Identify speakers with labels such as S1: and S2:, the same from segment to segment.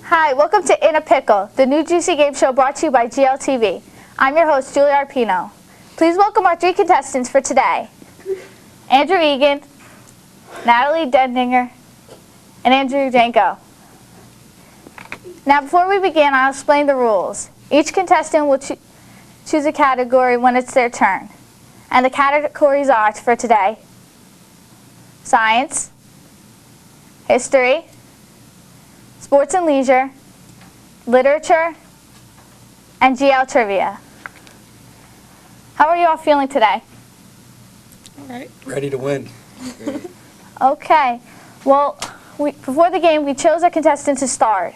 S1: Hi, welcome to In a Pickle, the new juicy game show brought to you by GLTV. I'm your host, Julie Arpino. Please welcome our three contestants for today. Andrew Egan, Natalie Dendinger, and Andrew Danko. Now before we begin, I'll explain the rules. Each contestant will choose a category when it's their turn. And the categories are for today: science, history, sports and leisure, literature, and GL trivia. How are you all feeling today?
S2: All right.
S3: Ready to win.
S1: Okay. Well, before the game, we chose a contestant to start.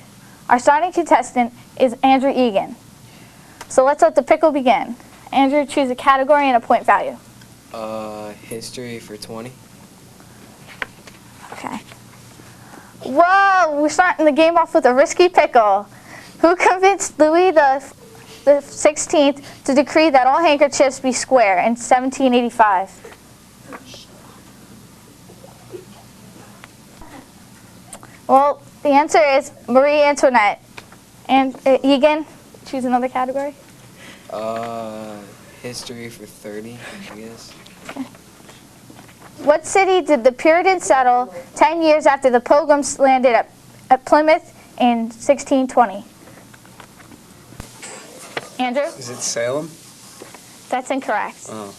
S1: Our starting contestant is Andrew Egan. So let's let the pickle begin. Andrew, choose a category and a point value.
S4: History for 20.
S1: Okay. Whoa, we're starting the game off with a risky pickle. Who convinced Louis the 16th to decree that all handkerchiefs be square in 1785? Well, the answer is Marie Antoinette. And Egan, choose another category.
S4: History for 30, I guess.
S1: Okay. What city did the Puritans settle 10 years after the Pilgrims landed at Plymouth in 1620? Andrew?
S3: Is it Salem?
S1: That's incorrect.
S3: Oh.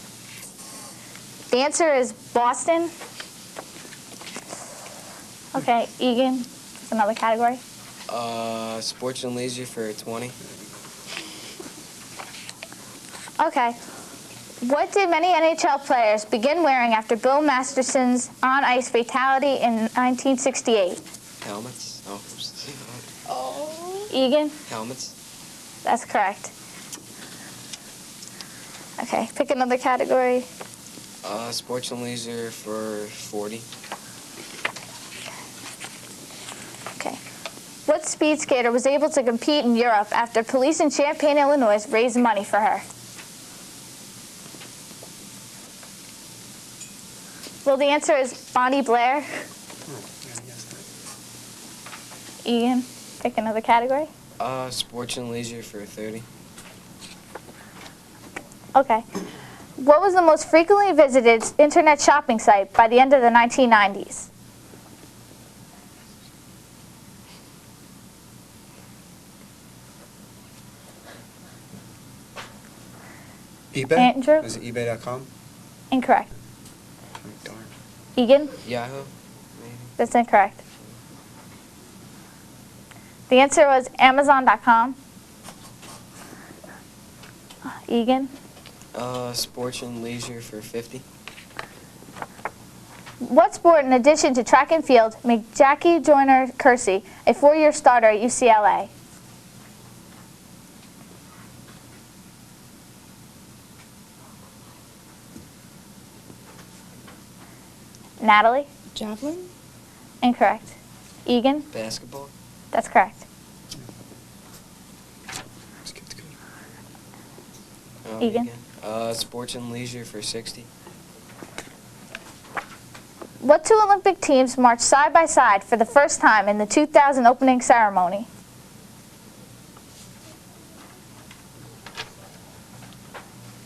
S1: The answer is Boston. Okay, Egan, another category.
S4: Sports and leisure for 20.
S1: Okay. What did many NHL players begin wearing after Bill Masterson's on-ice fatality in 1968?
S4: Helmets.
S1: Egan?
S4: Helmets.
S1: That's correct. Okay, pick another category.
S4: Sports and leisure for 40.
S1: Okay. What speed skater was able to compete in Europe after police in Champaign, Illinois raised money for her? Well, the answer is Bonnie Blair. Ian, pick another category.
S4: Sports and leisure for 30.
S1: Okay. What was the most frequently visited internet shopping site by the end of the 1990s?
S3: eBay?
S1: Andrew?
S3: Is it ebay.com?
S1: Incorrect.
S3: Oh, darn.
S1: Egan?
S4: Yahoo, maybe.
S1: That's incorrect. The answer was Amazon.com. Egan?
S4: Sports and leisure for 50.
S1: What sport, in addition to track and field, made Jackie Joyner-Kersee a four-year starter at UCLA? Natalie?
S2: Javelin?
S1: Incorrect. Egan?
S4: Basketball.
S1: That's correct.
S3: This kid's good.
S1: Egan.
S4: Sports and leisure for 60.
S1: What two Olympic teams marched side by side for the first time in the 2000 opening ceremony?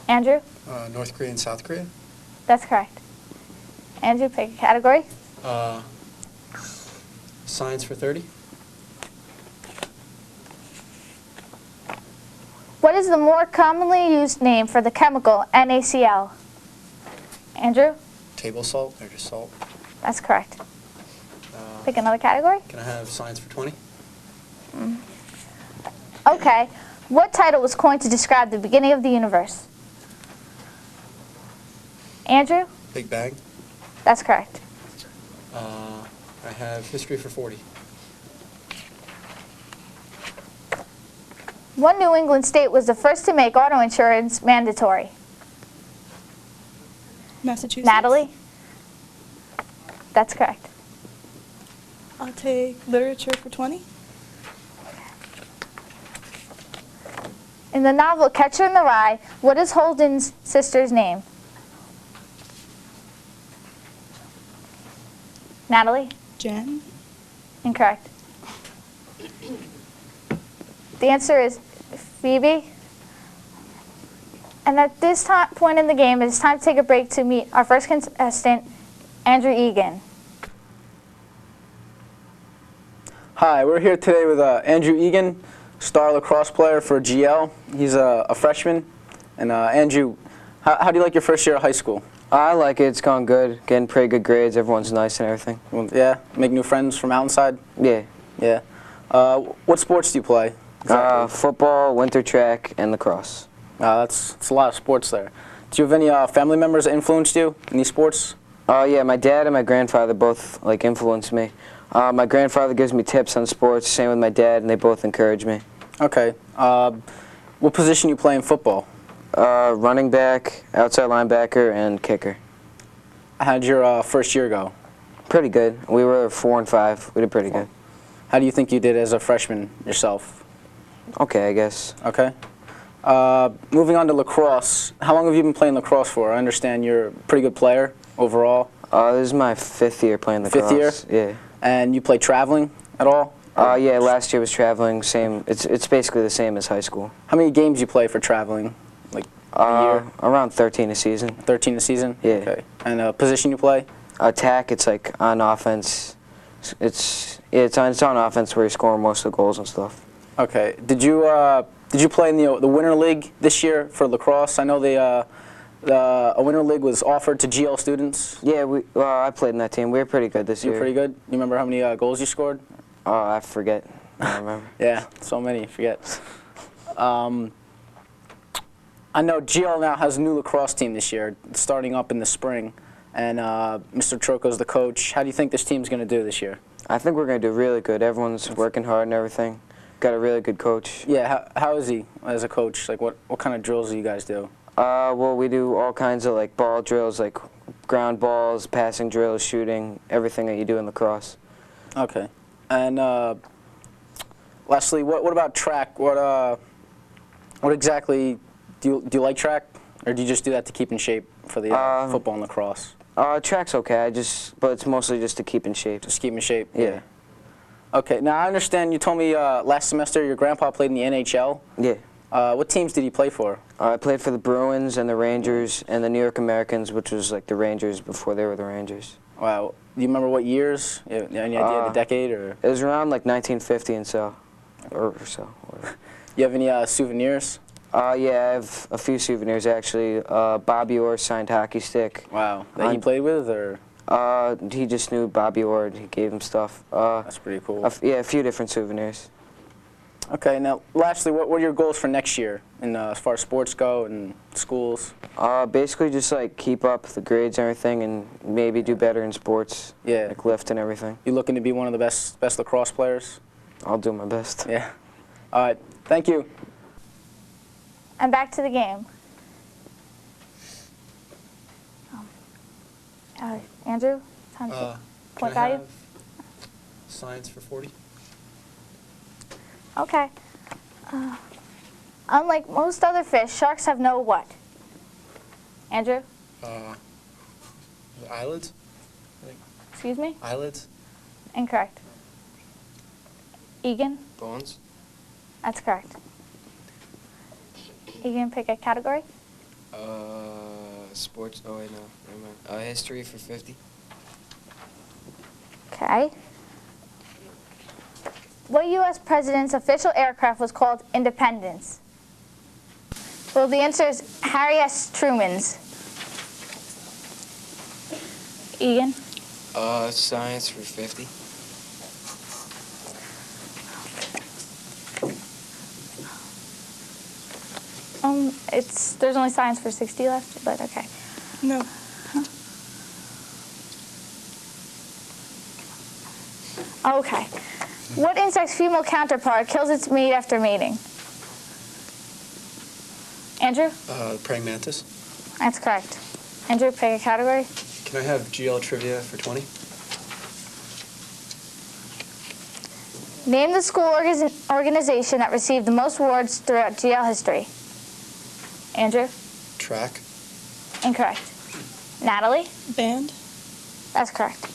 S1: Andrew?
S3: North Korea and South Korea?
S1: That's correct. Andrew, pick a category.
S3: Science for 30.
S1: What is the more commonly used name for the chemical NaCl? Andrew?
S3: Table salt or just salt?
S1: That's correct. Pick another category.
S3: Can I have science for 20?
S1: Okay. What title was coined to describe the beginning of the universe? Andrew?
S3: Big Bang.
S1: That's correct.
S3: I have history for 40.
S1: What New England state was the first to make auto insurance mandatory?
S2: Massachusetts?
S1: Natalie? That's correct.
S2: I'll take literature for 20.
S1: In the novel Catcher in the Rye, what is Holden's sister's name? Natalie?
S2: Jen?
S1: Incorrect. The answer is Phoebe. And at this point in the game, it's time to take a break to meet our first contestant, Andrew Egan.
S5: Hi, we're here today with Andrew Egan, star lacrosse player for GL. He's a freshman. And Andrew, how do you like your first year of high school?
S4: I like it. It's gone good. Getting pretty good grades. Everyone's nice and everything.
S5: Well, yeah, make new friends from outside?
S4: Yeah.
S5: Yeah. What sports do you play?
S4: Football, winter track, and lacrosse.
S5: That's a lot of sports there. Do you have any family members that influenced you in these sports?
S4: Yeah, my dad and my grandfather both influenced me. My grandfather gives me tips on sports, same with my dad, and they both encourage me.
S5: Okay. What position you play in football?
S4: Running back, outside linebacker, and kicker.
S5: How'd your first year go?
S4: Pretty good. We were 4 and 5. We did pretty good.
S5: How do you think you did as a freshman yourself?
S4: Okay, I guess.
S5: Okay. Moving on to lacrosse. How long have you been playing lacrosse for? I understand you're a pretty good player overall.
S4: This is my 5th year playing lacrosse.
S5: 5th year?
S4: Yeah.
S5: And you play traveling at all?
S4: Yeah, last year was traveling. Same. It's basically the same as high school.
S5: How many games you play for traveling? Like a year?
S4: Around 13 a season.
S5: 13 a season?
S4: Yeah.
S5: Okay. And position you play?
S4: Attack. It's like on offense. It's on offense where you score most of the goals and stuff.
S5: Okay. Did you play in the Winter League this year for lacrosse? I know a Winter League was offered to GL students.
S4: Yeah, I played in that team. We were pretty good this year.
S5: You were pretty good? You remember how many goals you scored?
S4: I forget. I don't remember.
S5: Yeah, so many. Forget. I know GL now has a new lacrosse team this year, starting up in the spring, and Mr. Troco's the coach. How do you think this team's going to do this year?
S4: I think we're going to do really good. Everyone's working hard and everything. Got a really good coach.
S5: Yeah, how is he as a coach? Like, what kind of drills do you guys do?
S4: Well, we do all kinds of like ball drills, like ground balls, passing drills, shooting, everything that you do in lacrosse.
S5: Okay. And lastly, what about track? What exactly do you like track, or do you just do that to keep in shape for the football and lacrosse?
S4: Track's okay. But it's mostly just to keep in shape.
S5: Just keep in shape.
S4: Yeah.
S5: Okay. Now I understand you told me last semester your grandpa played in the NHL.
S4: Yeah.
S5: What teams did he play for?
S4: I played for the Bruins and the Rangers and the New York Americans, which was like the Rangers before they were the Rangers.
S5: Wow. Do you remember what years? Any idea of the decade? Or?
S4: It was around like 1950 and so, or so.
S5: You have any souvenirs?
S4: Yeah, I have a few souvenirs actually. Bobby Orr signed hockey stick.
S5: Wow. That he played with, or?
S4: He just knew Bobby Orr and he gave him stuff.
S5: That's pretty cool.
S4: Yeah, a few different souvenirs.
S5: Okay, now lastly, what are your goals for next year as far as sports go and schools?
S4: Basically just like keep up the grades and everything and maybe do better in sports.
S5: Yeah.
S4: Like lift and everything.
S5: You looking to be one of the best lacrosse players?
S4: I'll do my best.
S5: Yeah. All right, thank you.
S1: And back to the game. Andrew, time to point
S3: Can I
S1: value.
S3: have science for 40?
S1: Okay. Unlike most other fish, sharks have no what? Andrew?
S3: Eyelids?
S1: Excuse me?
S3: Eyelids?
S1: Incorrect. Egan?
S4: Bones?
S1: That's correct. Egan, pick a category.
S4: Sports. Oh wait, no, never mind. History for 50.
S1: Okay. What U.S. president's official aircraft was called Independence? Well, the answer is Harry S. Truman's. Egan?
S4: Science for 50.
S1: There's only science for 60 left, but okay.
S2: No.
S1: Okay. What insect's female counterpart kills its mate after mating? Andrew?
S3: Praying mantis?
S1: That's correct. Andrew, pick a category.
S3: Can I have GL trivia for 20?
S1: Name the school organization that received the most awards throughout GL history. Andrew?
S3: Track?
S1: Incorrect. Natalie?
S2: Band.
S1: That's correct.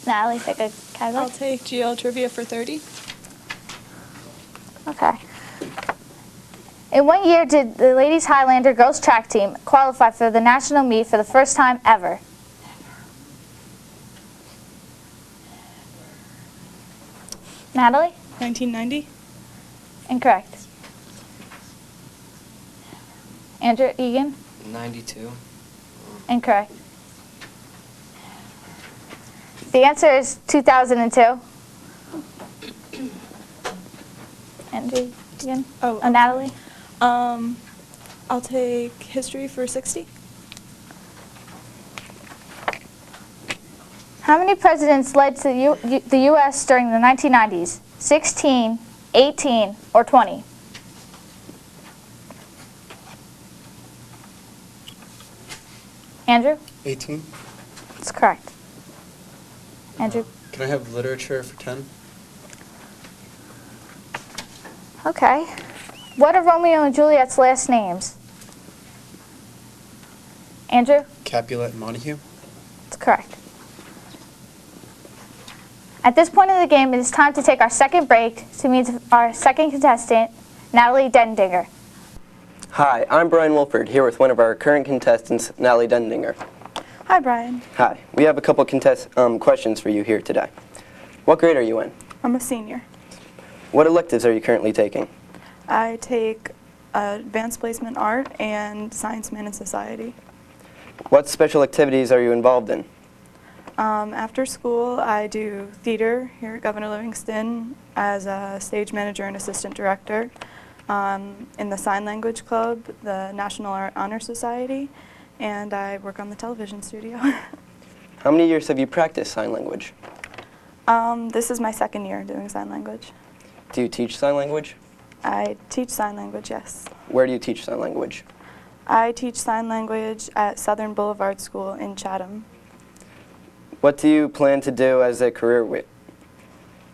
S1: Natalie, pick a category.
S2: I'll take GL trivia for 30.
S1: Okay. In what year did the ladies Highlander girls track team qualify for the national meet for the first time ever? Natalie?
S2: 1990.
S1: Incorrect. Andrew Egan?
S3: 92.
S1: Incorrect. The answer is 2002. Andrew Egan?
S2: Oh,
S1: Natalie?
S2: I'll take history for 60.
S1: How many presidents led to the U.S. during the 1990s? 16, 18, or 20? Andrew?
S3: 18.
S1: That's correct. Andrew?
S3: Can I have literature for 10?
S1: Okay. What are Romeo and Juliet's last names? Andrew?
S3: Capulet and Montague.
S1: That's correct. At this point in the game, it is time to take our second break to meet our second contestant, Natalie Dendinger.
S6: Hi, I'm Brian Wolford, here with one of our current contestants, Natalie Dendinger.
S2: Hi, Brian.
S6: Hi, we have a couple questions for you here today. What grade are you in?
S2: I'm a senior.
S6: What electives are you currently taking?
S2: I take advanced placement art and science, man, and society.
S6: What special activities are you involved in?
S2: After school, I do theater here at Governor Livingston as a stage manager and assistant director. In the Sign Language Club, the National Art Honor Society, and I work on the television studio.
S6: How many years have you practiced sign language?
S2: This is my second year doing sign language.
S6: Do you teach sign language?
S2: I teach sign language, yes.
S6: Where do you teach sign language?
S2: I teach sign language at Southern Boulevard School in Chatham.
S6: What do you plan to do as a career with?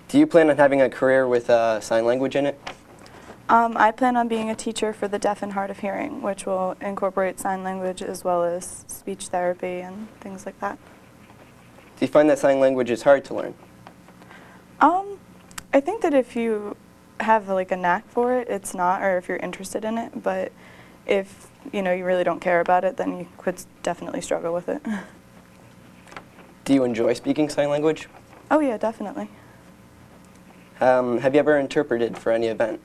S6: Do you plan on having a career with sign language in it?
S2: I plan on being a teacher for the deaf and hard of hearing, which will incorporate sign language as well as speech therapy and things like that.
S6: Do you find that sign language is hard to learn?
S2: I think that if you have like a knack for it, it's not, or if you're interested in it, but if you really don't care about it, then you could definitely struggle with it.
S6: Do you enjoy speaking sign language?
S2: Oh yeah, definitely.
S6: Have you ever interpreted for any event?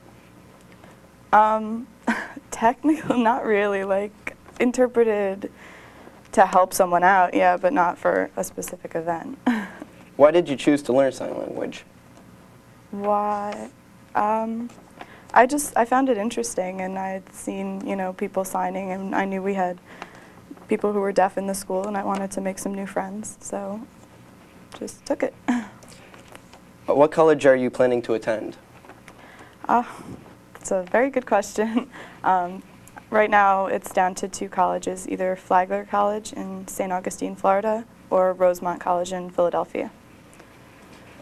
S2: Technically, not really. Like, interpreted to help someone out, yeah, but not for a specific event.
S6: Why did you choose to learn sign language?
S2: Why? I found it interesting, and I'd seen, people signing, and I knew we had people who were deaf in the school, and I wanted to make some new friends, so just took it.
S6: What college are you planning to attend?
S2: It's a very good question. Right now, it's down to 2 colleges, either Flagler College in St. Augustine, Florida, or Rosemont College in Philadelphia.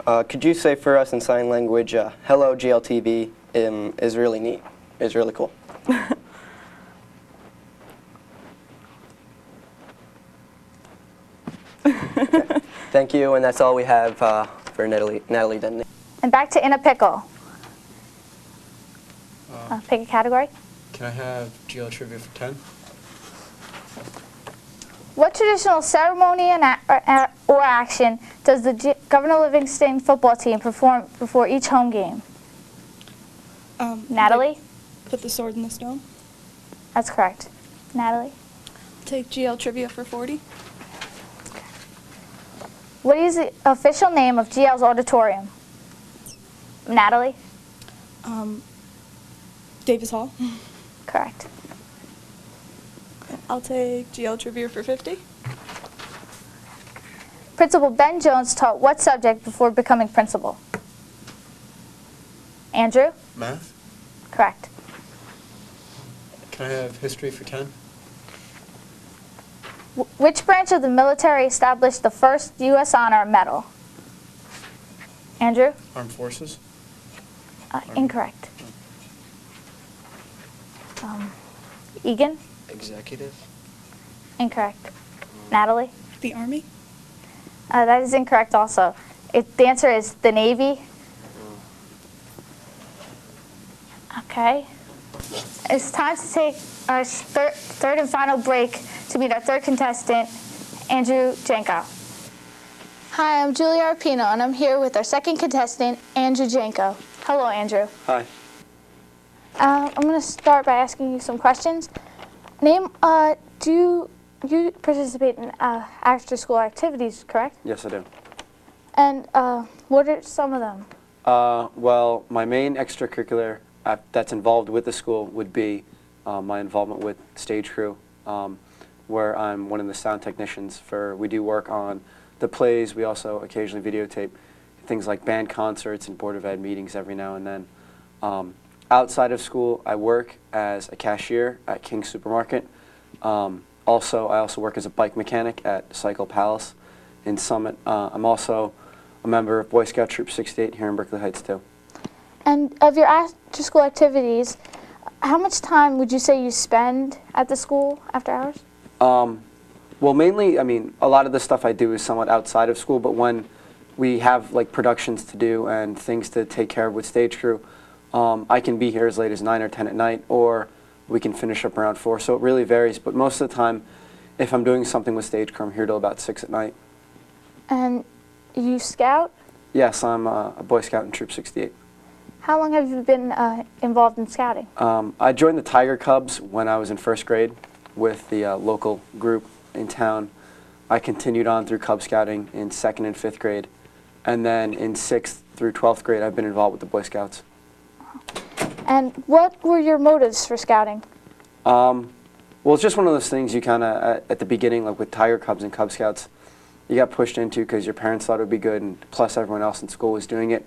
S6: Could you say for us in sign language, hello GLTV is really neat, is really cool. Okay. Thank you, and that's all we have for Natalie Dendinger.
S1: And back to In a Pickle. Pick a category.
S3: Can I have GL trivia for 10?
S1: What traditional ceremony or action does the Governor Livingston football team perform before each home game? Natalie?
S2: Put the sword in the stone.
S1: That's correct. Natalie?
S2: Take GL trivia for 40.
S1: What is the official name of GL's auditorium? Natalie?
S2: Davis Hall.
S1: Correct.
S2: I'll take GL trivia for 50.
S1: Principal Ben Jones taught what subject before becoming principal? Andrew?
S3: Math?
S1: Correct.
S3: Can I have history for 10?
S1: Which branch of the military established the first U.S. honor medal? Andrew?
S3: Armed Forces?
S1: Incorrect. Egan?
S3: Executive?
S1: Incorrect. Natalie?
S2: The Army.
S1: That is incorrect also. The answer is the Navy. Okay. it's time to take our third and final break to meet our third contestant, Andrew Janko. Hi, I'm Julia Arpino, and I'm here with our second contestant, Andrew Janko. Hello, Andrew.
S6: Hi.
S1: I'm going to start by asking you some questions. Do you participate in after-school activities, correct?
S7: Yes, I do.
S1: And what are some of them?
S7: Well, my main extracurricular that's involved with the school would be my involvement with stage crew, where I'm one of the sound technicians we do work on the plays. We also occasionally videotape things like band concerts and Board of Ed meetings every now and then. Outside of school, I work as a cashier at King's Supermarket. I also work as a bike mechanic at Cycle Palace in Summit. I'm also a member of Boy Scout Troop 68 here in Berkeley Heights too.
S1: And of your after-school activities, how much time would you say you spend at the school after hours?
S7: Well, mainly, a lot of the stuff I do is somewhat outside of school, but when we have like productions to do and things to take care of with stage crew, I can be here as late as 9 or 10 at night, or we can finish up around 4, so it really varies. But most of the time, if I'm doing something with stage crew, I'm here till about 6 at night.
S1: And you scout?
S7: Yes, I'm a Boy Scout in Troop 68.
S1: How long have you been involved in scouting?
S7: I joined the Tiger Cubs when I was in 1st grade with the local group in town. I continued on through Cub Scouting in 2nd and 5th grade, and then in 6th through 12th grade, I've been involved with the Boy Scouts.
S1: And what were your motives for scouting?
S7: Well, it's just one of those things you kind of, at the beginning, like with Tiger Cubs and Cub Scouts, you got pushed into because your parents thought it would be good, and plus everyone else in school was doing it.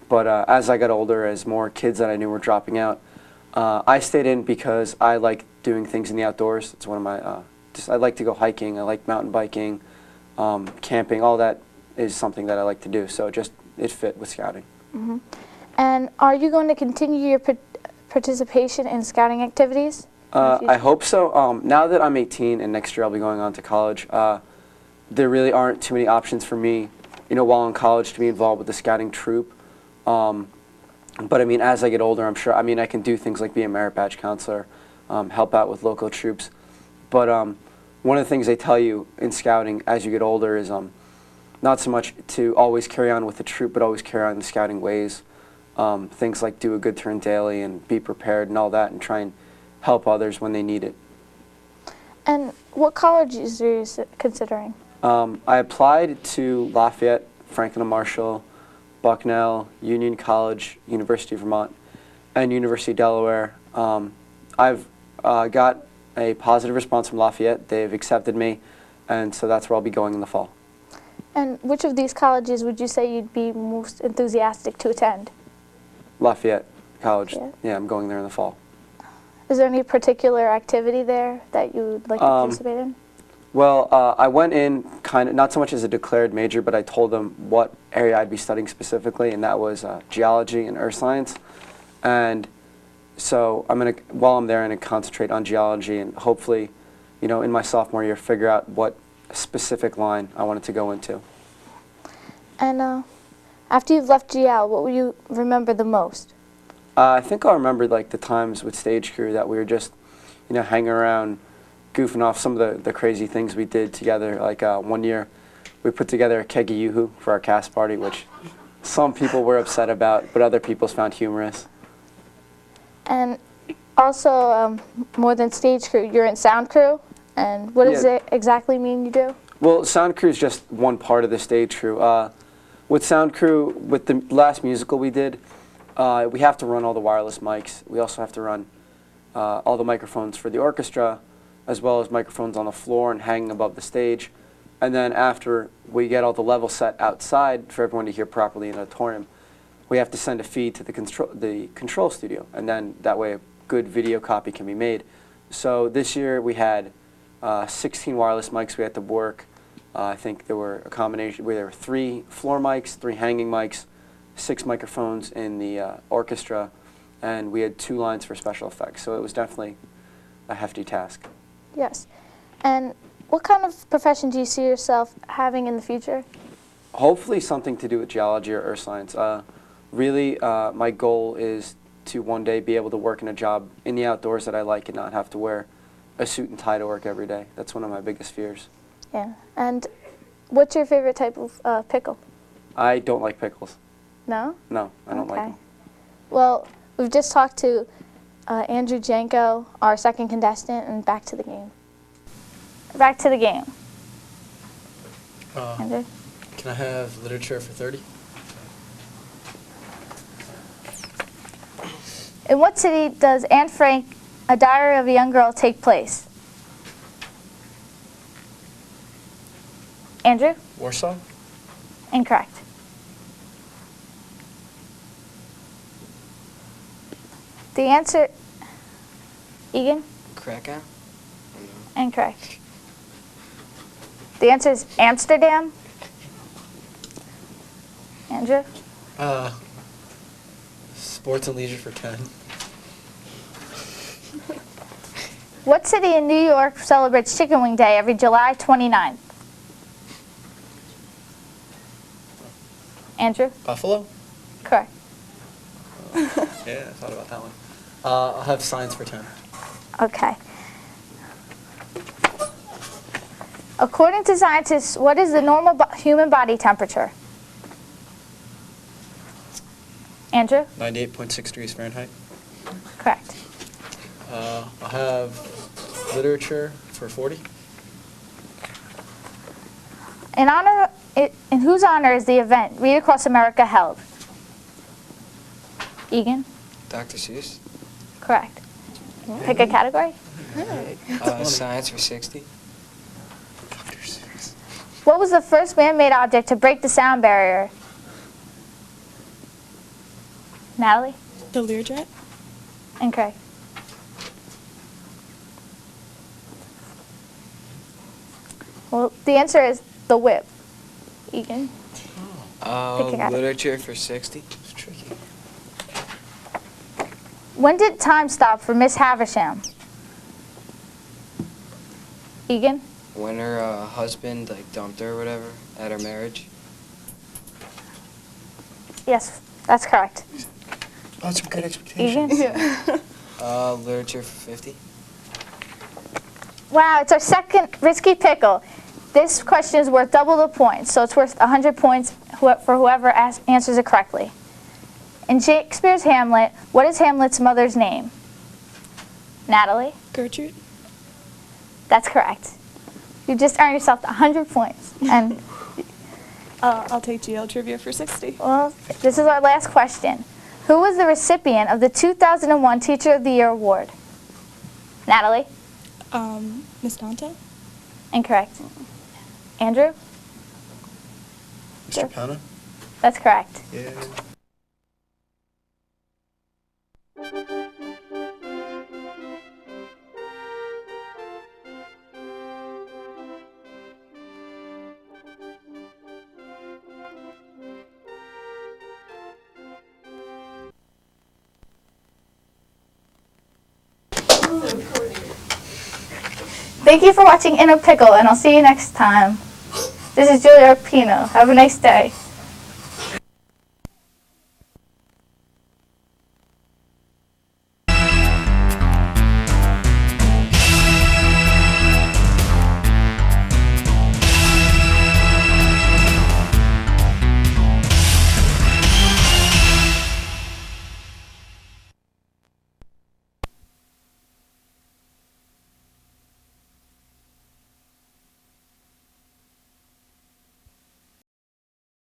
S7: But as I got older, as more kids that I knew were dropping out, I stayed in because I like doing things in the outdoors. It's one of my, I like to go hiking, I like mountain biking, camping, all that is something that I like to do. So it fit with scouting.
S1: Mm-hmm. And are you going to continue your participation in scouting activities?
S7: I hope so. Now that I'm 18 and next year I'll be going on to college, there really aren't too many options for me, while in college to be involved with the scouting troop. But as I get older, I'm sure, I can do things like be a merit badge counselor, help out with local troops. But one of the things they tell you in scouting as you get older is not so much to always carry on with the troop, but always carry on the scouting ways. Things like do a good turn daily and be prepared and all that, and try and help others when they need it.
S1: And what colleges are you considering?
S7: I applied to Lafayette, Franklin and Marshall, Bucknell, Union College, University of Vermont, and University of Delaware. I've got a positive response from Lafayette. They've accepted me, and so that's where I'll be going in the fall.
S1: And which of these colleges would you say you'd be most enthusiastic to attend?
S7: Lafayette College.
S1: Yeah.
S7: Yeah, I'm going there in the fall.
S1: Is there any particular activity there that you would like to participate in?
S7: Well, I went in kind of, not so much as a declared major, but I told them what area I'd be studying specifically, and that was geology and earth science. And so while I'm there, I'm going to concentrate on geology and hopefully, in my sophomore year, figure out what specific line I wanted to go into.
S1: And after you've left GL, what will you remember the most?
S7: I think I'll remember like the times with stage crew that we were just, hanging around, goofing off some of the crazy things we did together. Like one year, we put together a keg of Yoo-hoo for our cast party, which some people were upset about, but other people found humorous.
S1: And also, more than stage crew, you're in sound crew. And what does it exactly mean you do?
S7: Well, sound crew is just one part of the stage crew. With sound crew, with the last musical we did, we have to run all the wireless mics. We also have to run all the microphones for the orchestra, as well as microphones on the floor and hanging above the stage. And then after we get all the level set outside for everyone to hear properly in the auditorium, we have to send a feed to the control studio, and then that way a good video copy can be made. So this year we had 16 wireless mics we had to work. I think there were a combination, there were 3 floor mics, 3 hanging mics, 6 microphones in the orchestra, and we had 2 lines for special effects. So it was definitely a hefty task.
S1: Yes. And what kind of profession do you see yourself having in the future?
S7: Hopefully something to do with geology or earth science. Really, my goal is to one day be able to work in a job in the outdoors that I like and not have to wear a suit and tie to work every day. That's one of my biggest fears.
S1: Yeah. And what's your favorite type of pickle?
S7: I don't like pickles.
S1: No?
S7: No, I don't like them.
S1: Well, we've just talked to Andrew Janko, our second contestant, and back to the game. Back to the game. Andrew?
S3: Can I have literature for 30?
S1: In what city does Anne Frank, A Diary of a Young Girl, take place? Andrew?
S3: Warsaw?
S1: Incorrect. The answer, Egan?
S4: Krakow?
S1: Incorrect. The answer is Amsterdam. Andrew?
S3: Sports and leisure for 10.
S1: What city in New York celebrates Chicken Wing Day every July 29th? Andrew?
S3: Buffalo?
S1: Correct.
S3: Yeah, I thought about that one. I'll have science for 10.
S1: Okay. According to scientists, what is the normal human body temperature? Andrew?
S3: 98.6 degrees Fahrenheit.
S1: Correct.
S3: I'll have literature for 40.
S1: In whose honor is the event Read Across America held? Egan?
S4: Dr. Seuss?
S1: Correct. Pick a category.
S4: Science for 60.
S1: What was the first man-made object to break the sound barrier? Natalie?
S2: The Learjet?
S1: Incorrect. Well, the answer is the whip. Egan? Pick a category.
S4: Literature for 60.
S3: It's tricky.
S1: When did time stop for Miss Havisham? Egan?
S4: When her husband dumped her or whatever at her marriage.
S1: Yes, that's correct.
S3: That's some good expectations.
S1: Egan?
S4: Literature for 50.
S1: Wow, it's our second risky pickle. This question is worth double the points, so it's worth 100 points for whoever answers it correctly. In Shakespeare's Hamlet, what is Hamlet's mother's name? Natalie?
S2: Gertrude?
S1: That's correct. You just earned yourself 100 points. And
S2: I'll take GL trivia for 60.
S1: well, this is our last question. Who was the recipient of the 2001 Teacher of the Year Award? Natalie?
S2: Miss Dante?
S1: Incorrect. Andrew?
S3: Mr. Pana?
S1: That's correct.
S3: Yeah.
S1: Thank you for watching In a Pickle, and I'll see you next time. This is Julia Arpino. Have a nice day.